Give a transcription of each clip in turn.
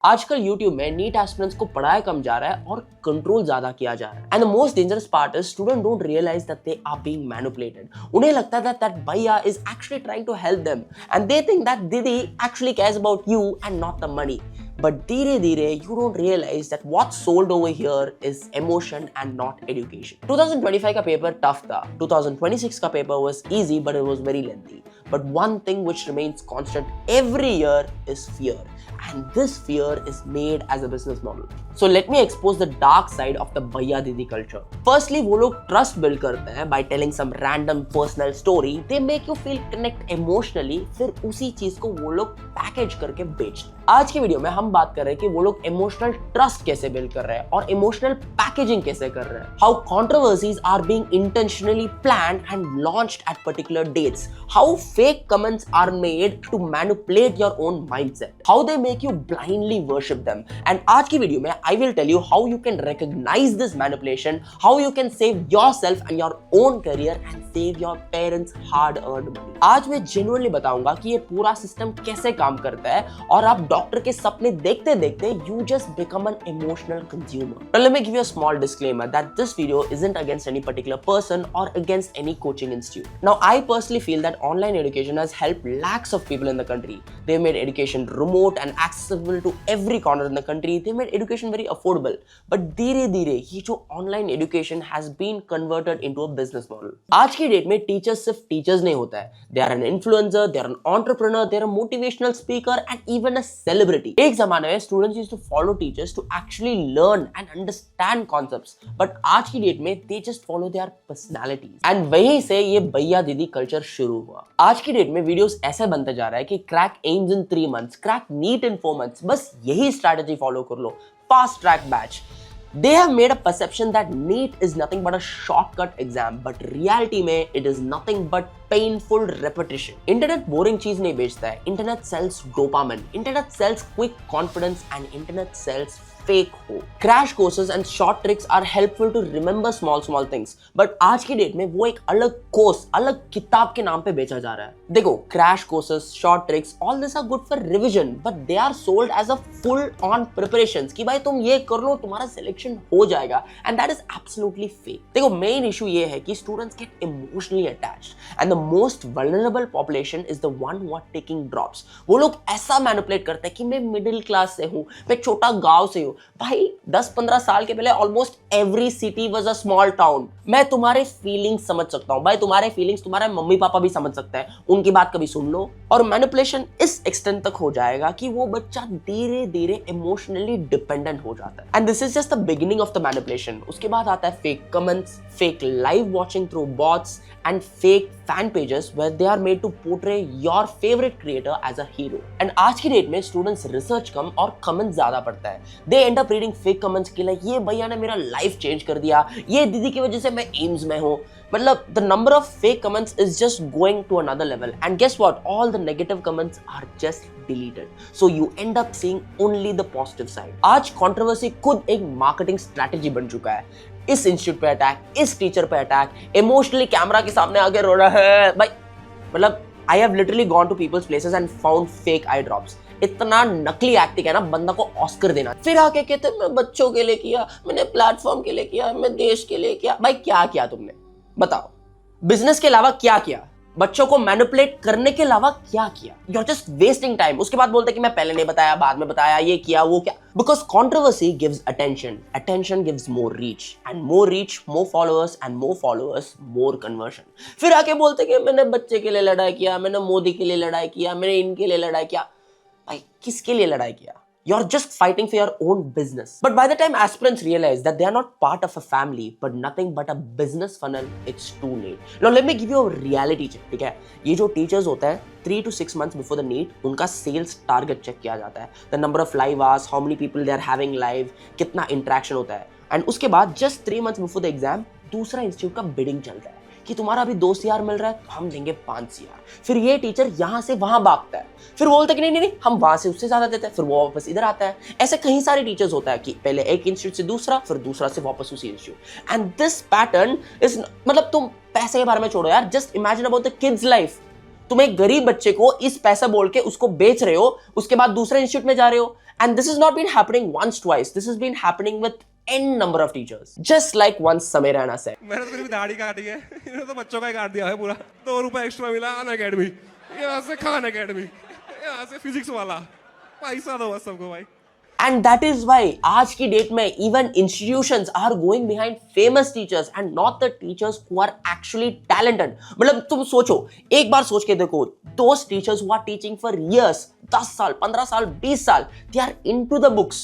आजकल YouTube में NEET aspirants को पढ़ाया कम जा रहा है और कंट्रोल ज्यादा किया जा रहा है। And the most dangerous part is student don't realise that they are being manipulated. उन्हें लगता है that bhaiya is actually trying to help them and they think that didi actually cares about you and not the money. But धीरे-धीरे you don't realize that what's sold over here is emotion and not education. 2025 का paper tough था. 2026 का paper was easy but it was very lengthy. But one thing which remains constant every year is fear. And this fear is made as a business model. So let me expose the dark side of the Bhaiya Didi culture. Firstly, वो लोग trust build करते हैं by telling some random personal story. They make you feel connect emotionally. फिर उसी चीज को वो लोग पैकेज करके बेचते हैं. आज की वीडियो में हम बात कर रहे हैं कि वो लोग इमोशनल ट्रस्ट कैसे बिल्ड कर रहे हैं और इमोशनल पैकेजिंग कैसे कर रहे हैं. How controversies are being intentionally planned and launched at particular dates. How fake comments are made to manipulate your own mindset. How they make you blindly worship them. And आज की video में I will tell you how you can recognize this manipulation, how you can save yourself and your own career and save your parents hard-earned money. आज मैं genuinely बताऊंगा कि ये पूरा system कैसे काम करता है और आप डॉक्टर के सपने देखते देखते you just become an emotional consumer. Now let me give you a small disclaimer that this video isn't against any particular person or against any coaching institute. Now I personally feel that online education has helped lakhs of people in the country. They've made education remote and accessible to every corner in the country. They made education very affordable. But धीरे धीरे ये जो online education has been converted into a business model. आज की date में teachers सिर्फ teachers नहीं होता है. They are an influencer, they are an entrepreneur, they are a motivational speaker and even a celebrity. एक जमाने में students used to follow teachers to actually learn and understand concepts. But आज की date में they just follow their personalities. And वहीं से ये भैया दीदी कल्चर शुरू हुआ. आज की डेट में वीडियोस ऐसे बनते जा रहा है कि crack AIIMS in 3 months, crack NEET in 4 months. बस यही स्ट्रैटेजी फॉलो कर लो. Fast track batch. They have made a perception that NEET is nothing but a shortcut exam, but reality में it is nothing but painful repetition. Internet boring चीज नहीं बेचता है. Internet sells dopamine. Internet sells quick confidence and internet sells fake hope. Crash courses and short tricks are helpful to remember small things. But आज की date में वो एक अलग कोर्स, अलग किताब के नाम पे बेचा जा रहा है. देखो, crash courses, short tricks, all this are good for revision, but they are sold as a full-on preparations कि भाई तुम ये कर लो, तुम्हारा सिलेक्शन हो जाएगा. And that is absolutely fake. देखो, main issue ये है कि students get emotionally attached, and the most vulnerable population is the one who are taking drops. वो लोग ऐसा मैनिपुलेट करते हैं कि मैं मिडिल क्लास से हूँ, मैं छोटा गांव से हूँ. भाई 10-15 साल के पहले almost every city was a small town. मैं तुम्हारे फीलिंग्स समझ सकता हूँ भाई, तुम्हारे फीलिंग्स तुम्हारे मम्मी पापा भी समझ सकते हैं. उनकी बात कभी सुन लो. और मैनिपुलेशन इस एक्सटेंट तक हो जाएगा कि वो बच्चा धीरे धीरे इमोशनली डिपेंडेंट हो जाता है. And this is just the beginning of the manipulation. उसके बाद आता है fake comments, fake live watching through bots and fake fan pages where they are made to portray your favorite creator as a hero. And आज की date में students research कम और comments ज़्यादा पढ़ता है. They end up reading fake comments के लिए ये भैया ने मेरा life change कर दिया, ये दीदी की वजह से मैं एम्स में हूँ. मतलब the number of fake comments is just going to another level. And guess what? All the negative comments are just deleted. So you end up seeing only the positive side. आज controversy खुद एक marketing strategy बन चुका है. इस institute पे attack, इस teacher पे अटैक, इमोशनली कैमरा के सामने आगे रो रहा है भाई. मतलब I have literally gone to people's places and found fake eye drops. इतना नकली एक्टिंग है ना, बंदा को ऑस्कर देना. फिर आके कहते मैं बच्चों के लिए किया, मैंने प्लेटफॉर्म के लिए किया, मैं देश के लिए किया. भाई क्या किया तुमने, बताओ. बिजनेस के अलावा क्या किया? बच्चों को मैनिपुलेट करने के अलावा क्या किया? You are just wasting time. उसके बाद बोलते कि मैं पहले नहीं बताया, बाद में बताया, ये किया, वो क्या. Because controversy gives attention, attention gives more reach, and more reach more followers, and more followers more conversion. फिर आके बोलते कि मैंने बच्चे के लिए लड़ाई किया, मैंने मोदी के लिए लड़ाई किया, मैंने इनके लिए लड़ाई किया. भाई किसके लिए लड़ाई किया? You're just fighting for your own business. But by the time aspirants realize that they are not part of a family, but nothing but a business funnel, it's too late. Now let me give you a reality check. ठीक है, ये जो teachers होता है 3 to 6 months before the NEET, उनका sales target check किया जाता है. The number of live hours, how many people they are having live, कितना interaction होता है. And उसके बाद just 3 months before the exam, दूसरा institute का bidding चलता है कि तुम्हारा अभी 2 CR मिल रहा है तो हम देंगे 5 CR. फिर ये टीचर यहां से वहां भागता है, फिर बोलते कि नहीं हम वहां से उससे ज्यादा देते हैं, फिर वो वापस इधर आता है. ऐसे कई सारे टीचर्स होता है कि पहले एक इंस्टीट्यूट से दूसरा, फिर दूसरा से वापस उसी institute. And this pattern is मतलब तुम पैसे के बारे में छोड़ो यार, just imagine about the kids life. तुम एक गरीब बच्चे को इस पैसा बोल के उसको बेच रहे हो, उसके बाद दूसरे इंस्टीट्यूट में जा रहे हो. And this has not been happening once, twice. This has been happening with n number of teachers. Just like once Samir Rana said. मैंने तो मेरी दाढ़ी काटी है, इन्होंने तो बच्चों का ही काट दिया है पूरा। 2 रुपए एक्स्ट्रा मिला अन अकेडमी, यहाँ से खान अकेडमी, यहाँ से फिजिक्स वाला, पैसा दो बस सबको भाई। And that is why आज की डेट में even institutions are going behind famous teachers and not the teachers who are actually talented. मतलब तुम सोचो, एक बार सोच के देखो, those teachers who are teaching for years, 10 साल, 15 साल, 20 साल, they are into the books.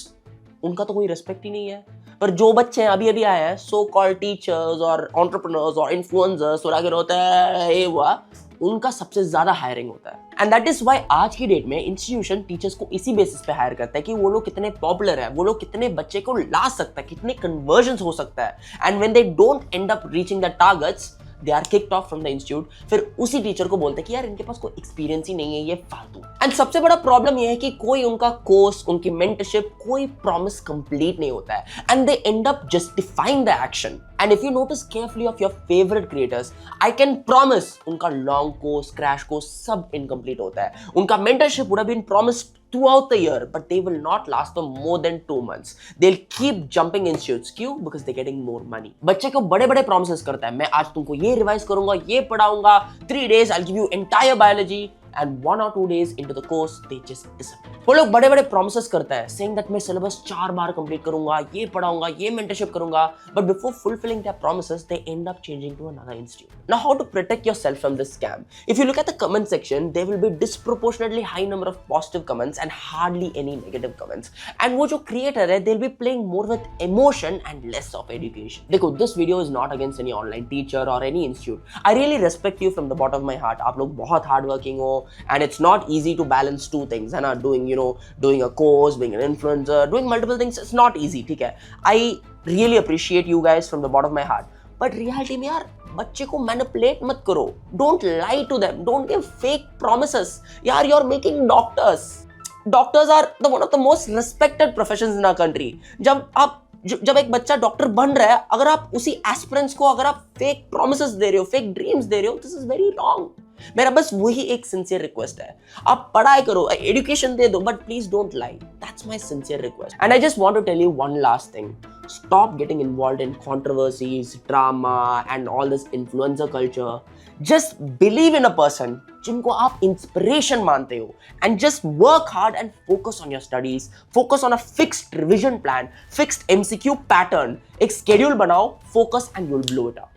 उनका तो कोई रेस्पेक्ट ही नहीं है। पर जो बच्चे अभी अभी आए हैं, सो कॉल्ड टीचर्स और एंटरप्रेन्योर्स और इन्फ्लुएंसर्स और आगे होता है ये हुआ, उनका सबसे ज्यादा हायरिंग होता है। एंड दैट इज व्हाई आज की डेट में इंस्टीट्यूशन टीचर्स को इसी बेसिस पे हायर करता है कि वो लोग कितने पॉपुलर है, वो लोग कितने बच्चे को ला सकता है, कितने कन्वर्जन हो सकता है। And when they don't end up reaching the targets, they are kicked off from the institute. फिर उसी टीचर को बोलते हैं कि यार इनके पास कोई एक्सपीरियंस ही नहीं है, ये फालतू। एंड सबसे बड़ा प्रॉब्लम ये है कि कोई उनका कोर्स, उनकी मेंटरशिप, कोई प्रॉमिस कंप्लीट नहीं होता है। And they end up justifying the action. And if you notice carefully of your favourite creators, I can promise उनका लॉन्ग कोर्स, क्रैश कोर्स सब इनकम्प्लीट होता है। उनका mentorship would have been promised throughout the year, but they will not last for more than 2 months. They'll keep jumping institutes. क्यों? Because they're getting more money. बच्चे को बड़े बड़े promises करता है, मैं आज तुमको ये रिवाइज करूंगा, ये पढ़ाऊंगा, 3 days I'll give you entire biology, and 1 or 2 days into the course they just disappear. वो लोग बड़े बड़े promises करता है, saying that मैं syllabus 4 बार complete करूंगा, ये पढ़ाऊंगा, ये mentorship करूंगा, but before fulfilling their promises they end up changing to another institute. Now how to protect yourself from this scam? If you look at the comment section, there will be disproportionately high number of positive comments and hardly any negative comments. And वो जो creator है, they'll be playing more with emotion and less of education. देखो, this video is not against any online teacher or any institute. I really respect you from the bottom of my heart. आप लोग बहुत hardworking हो, and it's not easy to balance 2 things, है ना? Doing a course, being an influencer, doing multiple things, it's not easy, ठीक है? I really appreciate you guys from the bottom of my heart. But reality में यार, बच्चे को manipulate मत करो. Don't lie to them. Don't give fake promises. यार, you're making doctors. Doctors are one of the most respected professions in our country. जब एक बच्चा डॉक्टर बन रहा है, अगर आप उसी एस्पिरेंट्स को अगर आप फेक प्रोमिसेस दे रहे हो, फेक ड्रीम्स दे रहे हो, दिस इज वेरी रॉन्ग। मेरा बस वही एक सिंसियर रिक्वेस्ट है, आप पढ़ाई करो, एजुकेशन दे दो, but please don't lie. That's my sincere request. And I just want to tell you one last thing, stop getting involved in controversies, drama and all this influencer culture. Just believe in a person जिनको आप inspiration मानते हो, and just work hard and focus on your studies. Focus on a fixed revision plan, fixed MCQ pattern, एक schedule बनाओ, focus and you'll blow it up.